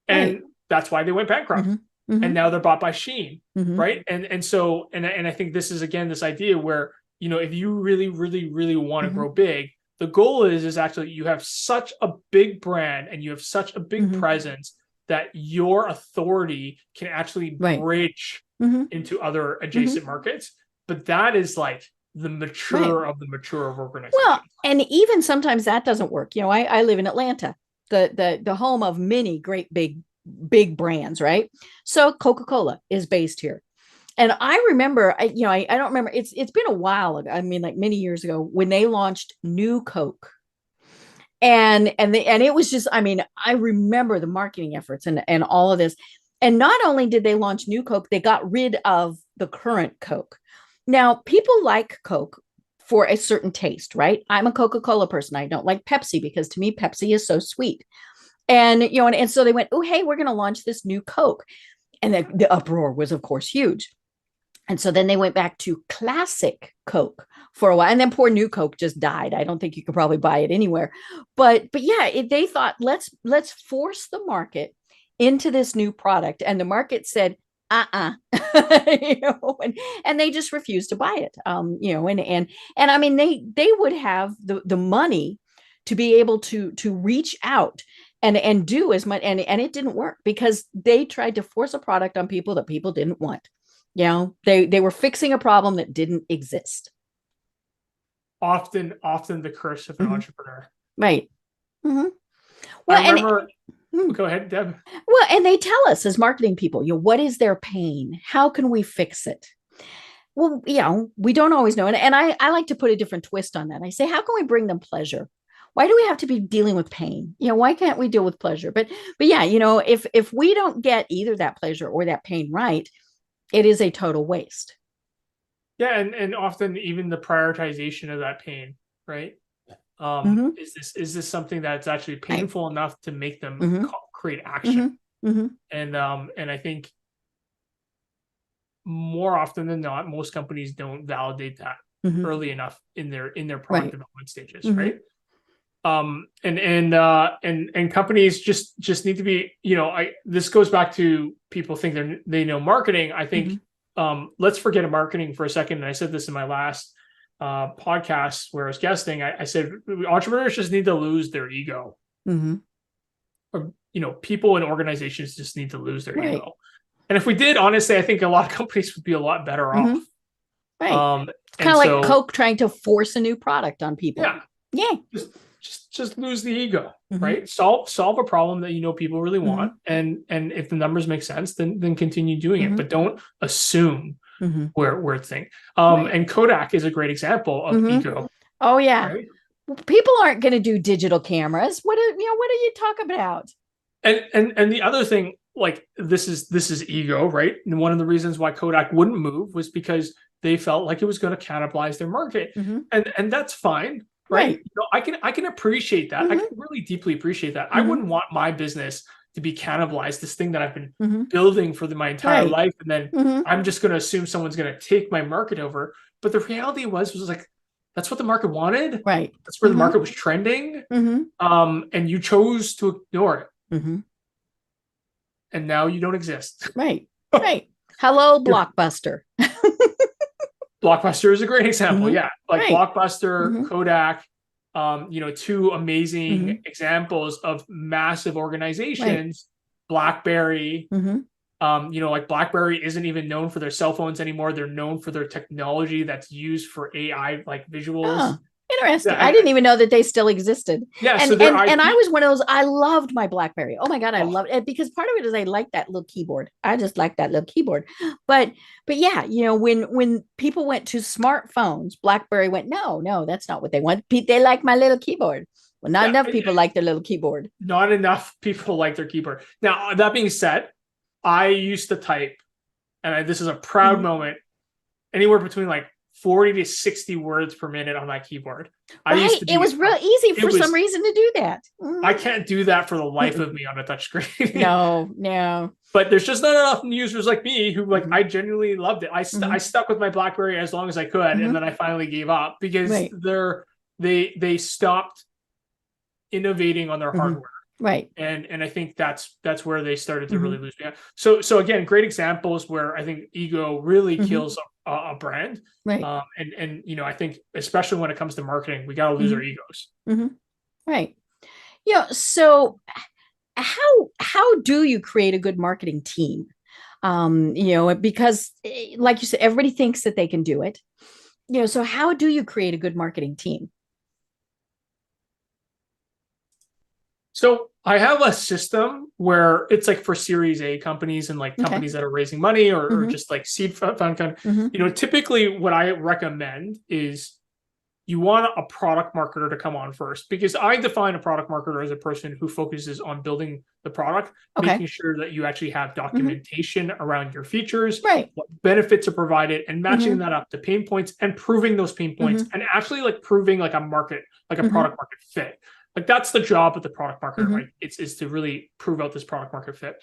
And Right. that's why they went bankrupt. Mhm. And Mhm. now they're bought by Shein. Mhm. Right. And so I think this is again this idea where, if you really, really, really want to Mhm. grow big, the goal is actually you have such a big brand and you have such a big Mhm. presence that your authority can actually Right. bridge Mhm. into other Mhm. adjacent markets. But that is like the Right. mature of the mature of organizations. Well, and even sometimes that doesn't work. I live in Atlanta, the home of many great big brands, right? So Coca-Cola is based here. And I remember, I don't remember, it's been a while ago. I mean, like many years ago when they launched New Coke. And it was just, I mean, I remember the marketing efforts and all of this. And not only did they launch New Coke, they got rid of the current Coke. Now, people like Coke for a certain taste, right? I'm a Coca-Cola person. I don't like Pepsi because to me, Pepsi is so sweet. And so they went, oh, hey, we're going to launch this new Coke. And the uproar was, of course, huge. And so then they went back to classic Coke for a while. And then poor new Coke just died. I don't think you could probably buy it anywhere. But yeah, they thought, let's force the market into this new product. And the market said, and they just refused to buy it. And I mean, they would have the money to be able to reach out and do as much, and it didn't work because they tried to force a product on people that people didn't want. They were fixing a problem that didn't exist. Often the curse of an entrepreneur. Right. Well, I remember. Go ahead, Deb. Well, and they tell us as marketing people, what is their pain? How can we fix it? Well, we don't always know. And I like to put a different twist on that. I say, how can we bring them pleasure? Why do we have to be dealing with pain? Why can't we deal with pleasure? But yeah, if we don't get either that pleasure or that pain right, it is a total waste. Yeah, and often even the prioritization of that pain, right? Is this something that's actually painful enough to make them create action? And I think more often than not, most companies don't validate that early enough in their product development stages, right? And companies just need to be, this goes back to people think they know marketing. I think let's forget marketing for a second. And I said this in my last podcast where I was guesting. I said entrepreneurs just need to lose their ego. Or, people and organizations just need to lose their ego. And if we did, honestly, I think a lot of companies would be a lot better off. Right. It's kind of like Coke trying to force a new product on people. Yeah. Just lose the ego, right? Solve a problem that people really want, and if the numbers make sense, then continue doing it, but don't assume where it's thing. And Kodak is a great example of ego. Oh yeah, right? People aren't going to do digital cameras. What are you talking about? And the other thing, like this is ego, right? And one of the reasons why Kodak wouldn't move was because they felt like it was going to cannibalize their market, and that's fine. Right. I can appreciate that. I can really deeply appreciate that. I wouldn't want my business to be cannibalized, this thing that I've been building for my entire life. And then I'm just going to assume someone's going to take my market over. But the reality was like, that's what the market wanted. Right. That's where the market was trending. And you chose to ignore it. And now you don't exist. Right. Right. Hello, Blockbuster. Blockbuster is a great example. Yeah. Like Blockbuster, Kodak, two amazing examples of massive organizations. BlackBerry, like BlackBerry isn't even known for their cell phones anymore. They're known for their technology that's used for AI, like visuals. Oh, interesting. I didn't even know that they still existed. Yeah. And I was one of those, I loved my BlackBerry. Oh my God, I loved it because part of it is I like that little keyboard. I just like that little keyboard. But yeah, when people went to smartphones, BlackBerry went, no, that's not what they want. They like my little keyboard. Well, not enough people like their little keyboard. Not enough people like their keyboard. Now, that being said, I used to type, and this is a proud moment, anywhere between like 40 to 60 words per minute on my keyboard. It was real easy for some reason to do that. I can't do that for the life of me on a touch screen. No. But there's just not enough users like me who I genuinely loved it. I stuck with my BlackBerry as long as I could, and then I finally gave up because they stopped innovating on their hardware. Right. And I think that's where they started to really lose me. So again, great examples where I think ego really kills a brand. Right. And I think especially when it comes to marketing, we got to lose our egos. Right. So how do you create a good marketing team? Because like you said, everybody thinks that they can do it. So how do you create a good marketing team? So I have a system where it's like for Series A companies and like companies that are raising money or just like seed fund. Typically what I recommend is you want a product marketer to come on first, because I define a product marketer as a person who focuses on building the product, making sure that you actually have documentation around your features, what benefits are provided, and matching that up to pain points and proving those pain points and actually like proving like a market, like a product market fit. Like that's the job of the product marketer, right? It's to really prove out this product market fit.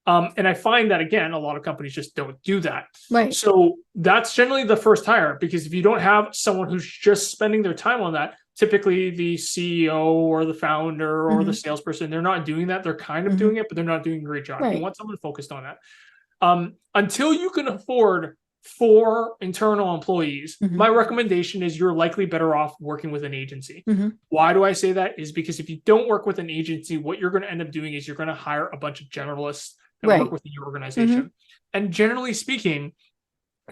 And I find that, again, a lot of companies just don't do that. Right. So that's generally the first hire, because if you don't have someone who's just spending their time on that, typically the CEO or the founder or the salesperson, they're not doing that. They're kind of doing it, but they're not doing a great job. Right. You want someone focused on that. Until you can afford 4 internal employees, my recommendation is you're likely better off working with an agency. Why do I say that? Is because if you don't work with an agency, what you're going to end up doing is you're going to hire a bunch of generalists that work within your organization. And generally speaking,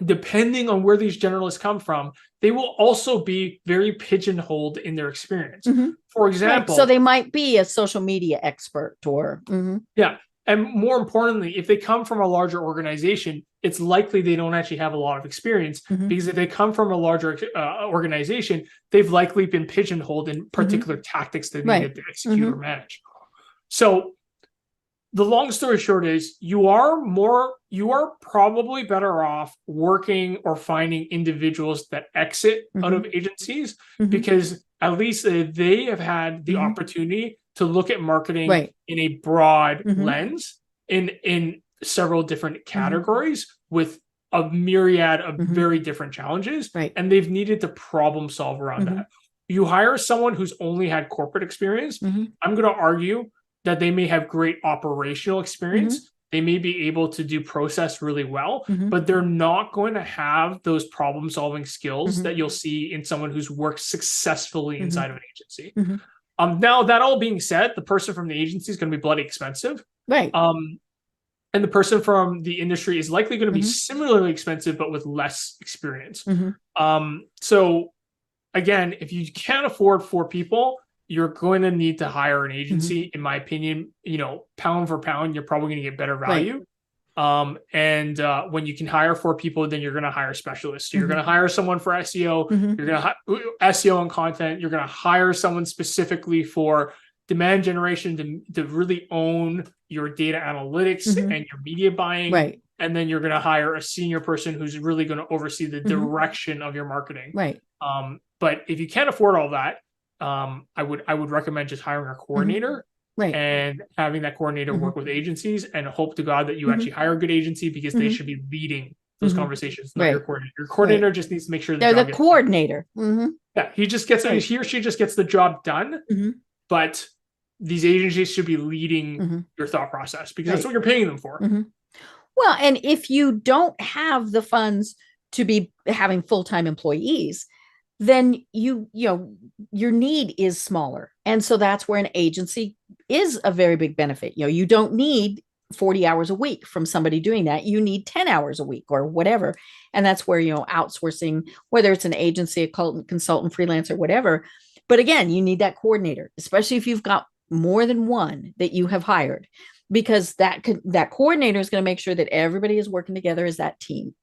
depending on where these generalists come from, they will also be very pigeonholed in their experience. For example, so they might be a social media expert or yeah. And more importantly, if they come from a larger organization, it's likely they don't actually have a lot of experience, because if they come from a larger organization, they've likely been pigeonholed in particular tactics that they need to execute or manage. So the long story short is you are probably better off working or finding individuals that exit out of agencies, because at least they have had the opportunity to look at marketing in a broad lens in several different categories with a myriad of very different challenges. And they've needed to problem solve around that. You hire someone who's only had corporate experience, I'm going to argue that they may have great operational experience. They may be able to do process really well, but they're not going to have those problem solving skills that you'll see in someone who's worked successfully inside of an agency. Now, that all being said, the person from the agency is going to be bloody expensive. And the person from the industry is likely going to be similarly expensive, but with less experience. So again, if you can't afford 4 people, you're going to need to hire an agency. In my opinion, pound for pound, you're probably going to get better value. And when you can hire 4 people, then you're going to hire specialists. So you're going to hire someone for SEO, you're going to SEO and content. You're going to hire someone specifically for demand generation to really own your data analytics and your media buying. And then you're going to hire a senior person who's really going to oversee the direction of your marketing. But if you can't afford all that, I would recommend just hiring a coordinator and having that coordinator work with agencies, and hope to God that you actually hire a good agency, because they should be leading those conversations, not your coordinator. Your coordinator just needs to make sure they're the coordinator. Yeah, he or she just gets the job done. But these agencies should be leading your thought process, because that's what you're paying them for. Well, and if you don't have the funds to be having full-time employees, then your need is smaller. And so that's where an agency is a very big benefit. You don't need 40 hours a week from somebody doing that. You need 10 hours a week or whatever. And that's where, outsourcing, whether it's an agency, a consultant, freelancer, whatever. But again, you need that coordinator, especially if you've got more than one that you have hired, because that coordinator is going to make sure that everybody is working together as that team.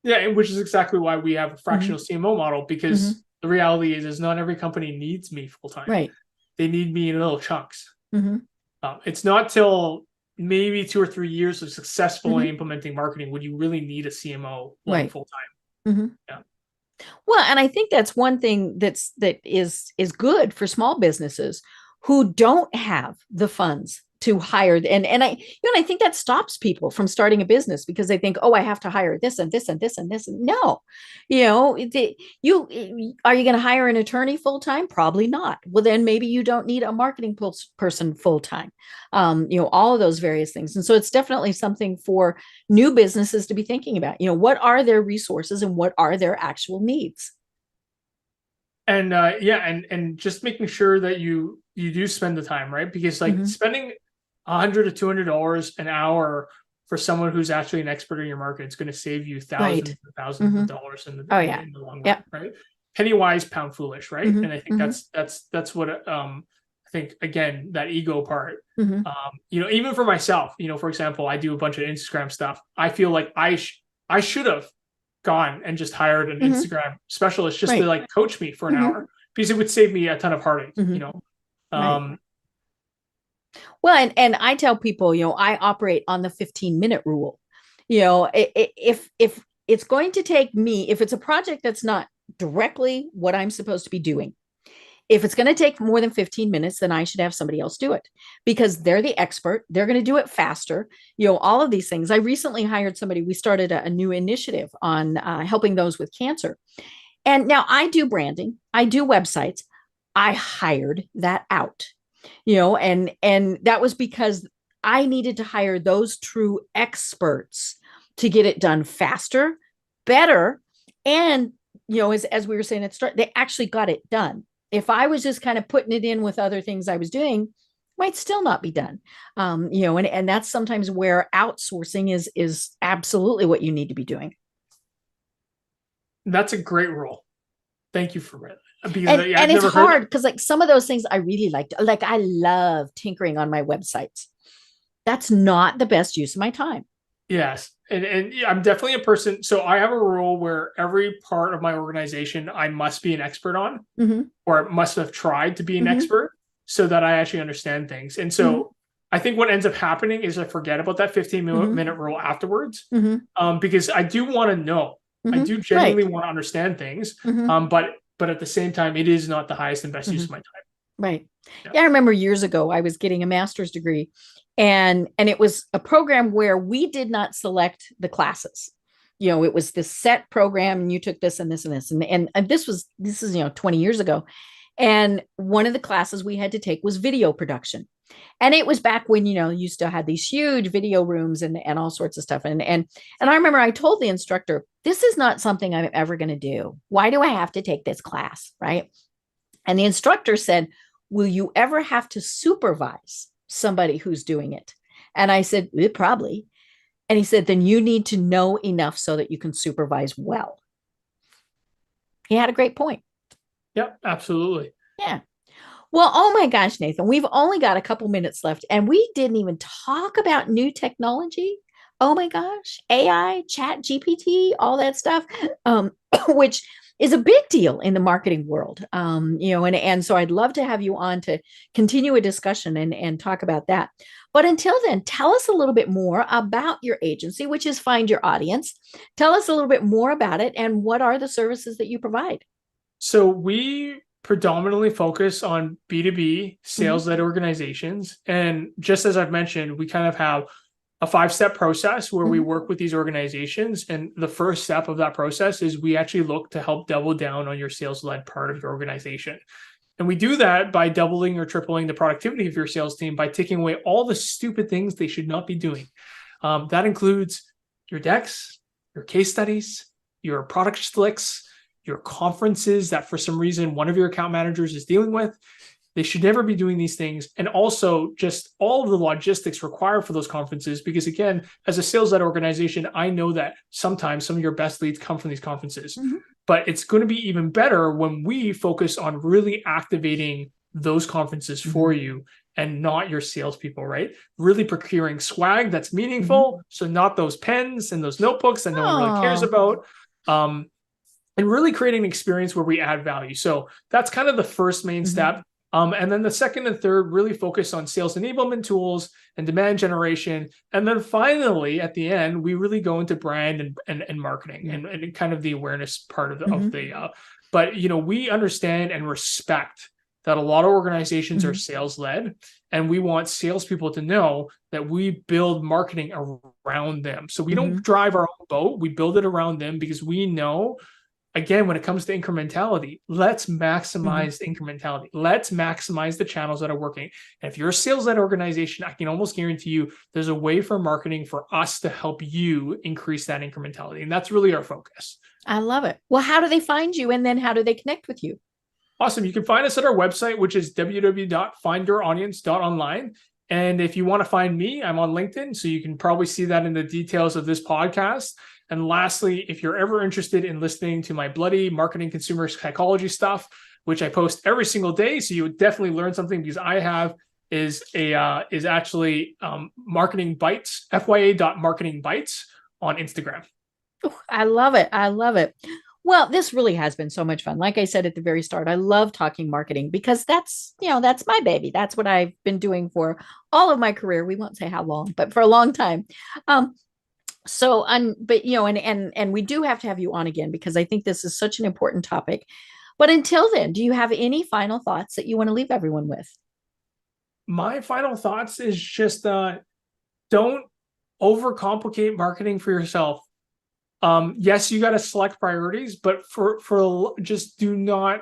Yeah, which is exactly why we have a fractional CMO model, because the reality is not every company needs me full time. They need me in little chunks. It's not till maybe 2 or 3 years of successfully implementing marketing would you really need a CMO full time. Well, and I think that's one thing that is good for small businesses who don't have the funds to hire. And I think that stops people from starting a business, because they think, oh, I have to hire this and this and this and this. No, are you going to hire an attorney full-time? Probably not. Well, then maybe you don't need a marketing person full-time, all of those various things. And so it's definitely something for new businesses to be thinking about, what are their resources and what are their actual needs? And and just making sure that you do spend the time, right? Because spending $100 to $200 an hour for someone who's actually an expert in your market, it's going to save you thousands and thousands of dollars in the long run, right? Penny wise, pound foolish, right? And I think that's what I think, again, that ego part. Even for myself, for example, I do a bunch of Instagram stuff. I feel like I should have gone and just hired an Instagram specialist just to coach me for an hour, because it would save me a ton of heartache. Well, and I tell people, I operate on the 15-minute rule. If it's going to take me, if it's a project that's not directly what I'm supposed to be doing, If it's going to take more than 15 minutes, then I should have somebody else do it because they're the expert. They're going to do it faster. All of these things. I recently hired somebody. We started a new initiative on helping those with cancer. And now I do branding. I do websites. I hired that out, and that was because I needed to hire those true experts to get it done faster, better. And, as we were saying at the start, they actually got it done. If I was just kind of putting it in with other things I was doing, might still not be done. And that's sometimes where outsourcing is absolutely what you need to be doing. That's a great rule. Thank you for it. And it's hard because like some of those things I really liked. Like I love tinkering on my websites. That's not the best use of my time. Yes. And I'm definitely a person. So I have a rule where every part of my organization, I must be an expert on, or must have tried to be an expert so that I actually understand things. And so I think what ends up happening is I forget about that 15-minute rule afterwards, because I do want to know. I do genuinely want to understand things. But at the same time, it is not the highest and best use of my time. Right. Yeah. I remember years ago, I was getting a master's degree and it was a program where we did not select the classes. It was this set program and you took this and this and this. And this is 20 years ago. And one of the classes we had to take was video production. And it was back when, you still had these huge video rooms and all sorts of stuff. And I remember I told the instructor, this is not something I'm ever going to do. Why do I have to take this class? Right. And the instructor said, will you ever have to supervise somebody who's doing it? And I said, probably. And he said, then you need to know enough so that you can supervise well. He had a great point. Yep, absolutely. Yeah. Well, oh my gosh, Nathan, we've only got a couple minutes left and we didn't even talk about new technology. Oh my gosh, AI, chat, GPT, all that stuff, which is a big deal in the marketing world. And so I'd love to have you on to continue a discussion and talk about that. But until then, tell us a little bit more about your agency, which is Find Your Audience. Tell us a little bit more about it and what are the services that you provide? So we predominantly focus on B2B sales-led organizations. And just as I've mentioned, we kind of have a 5-step process where we work with these organizations. And the first step of that process is we actually look to help double down on your sales-led part of your organization. And we do that by doubling or tripling the productivity of your sales team by taking away all the stupid things they should not be doing. That includes your decks, your case studies, your product slicks, your conferences that for some reason one of your account managers is dealing with. They should never be doing these things. And also just all of the logistics required for those conferences. Because again, as a sales-led organization, I know that sometimes some of your best leads come from these conferences. But it's going to be even better when we focus on really activating those conferences for you and not your salespeople, right? Really procuring swag that's meaningful. So not those pens and those notebooks that no one really cares about. And really creating an experience where we add value. So that's kind of the first main step. And then the second and third really focus on sales enablement tools and demand generation. And then finally, at the end, we really go into brand and marketing and kind of the awareness part of the, but we understand and respect that a lot of organizations are sales-led, and we want salespeople to know that we build marketing around them. So we don't drive our own boat, we build it around them because we know, again, when it comes to incrementality, let's maximize incrementality. Let's maximize the channels that are working. And if you're a sales-led organization, I can almost guarantee you there's a way for marketing for us to help you increase that incrementality. And that's really our focus. I love it. Well, how do they find you? And then how do they connect with you? Awesome. You can find us at our website, which is www.findyouaudience.online. And if you want to find me, I'm on LinkedIn. So you can probably see that in the details of this podcast. And lastly, if you're ever interested in listening to my bloody marketing consumer psychology stuff, which I post every single day, so you would definitely learn something because I have is actually marketing bites, fya.marketingbites on Instagram. Ooh, I love it. I love it. Well, this really has been so much fun. Like I said at the very start, I love talking marketing because that's my baby. That's what I've been doing for all of my career. We won't say how long, but for a long time. But we do have to have you on again because I think this is such an important topic. But until then, do you have any final thoughts that you want to leave everyone with? My final thoughts is just don't overcomplicate marketing for yourself. Yes, you got to select priorities, but for just do not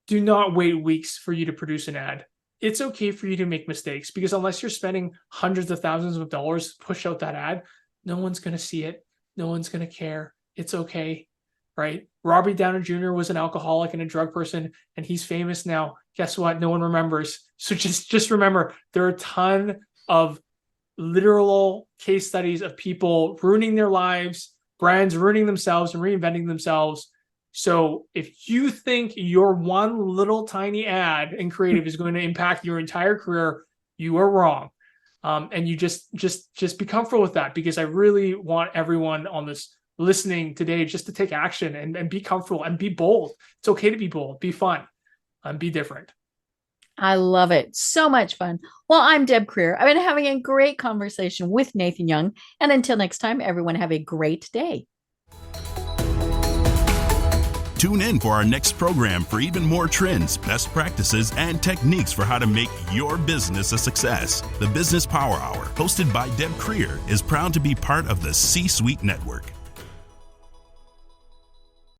wait weeks for you to produce an ad. It's okay for you to make mistakes, because unless you're spending hundreds of thousands of dollars to push out that ad, no one's going to see it. No one's going to care. It's okay, right? Robbie Downer Jr. was an alcoholic and a drug person, and he's famous now. Guess what? No one remembers. So just remember, there are a ton of literal case studies of people ruining their lives, brands ruining themselves and reinventing themselves. So if you think your one little tiny ad and creative is going to impact your entire career, you are wrong. And you just be comfortable with that, because I really want everyone on this listening today just to take action and be comfortable and be bold. It's okay to be bold, be fun, and be different. I love it. So much fun. Well, I'm Deb Creer. I've been having a great conversation with Nathan Yeung. And until next time, everyone have a great day. Tune in for our next program for even more trends, best practices, and techniques for how to make your business a success. The Business Power Hour, hosted by Deb Creer, is proud to be part of the C-Suite Network.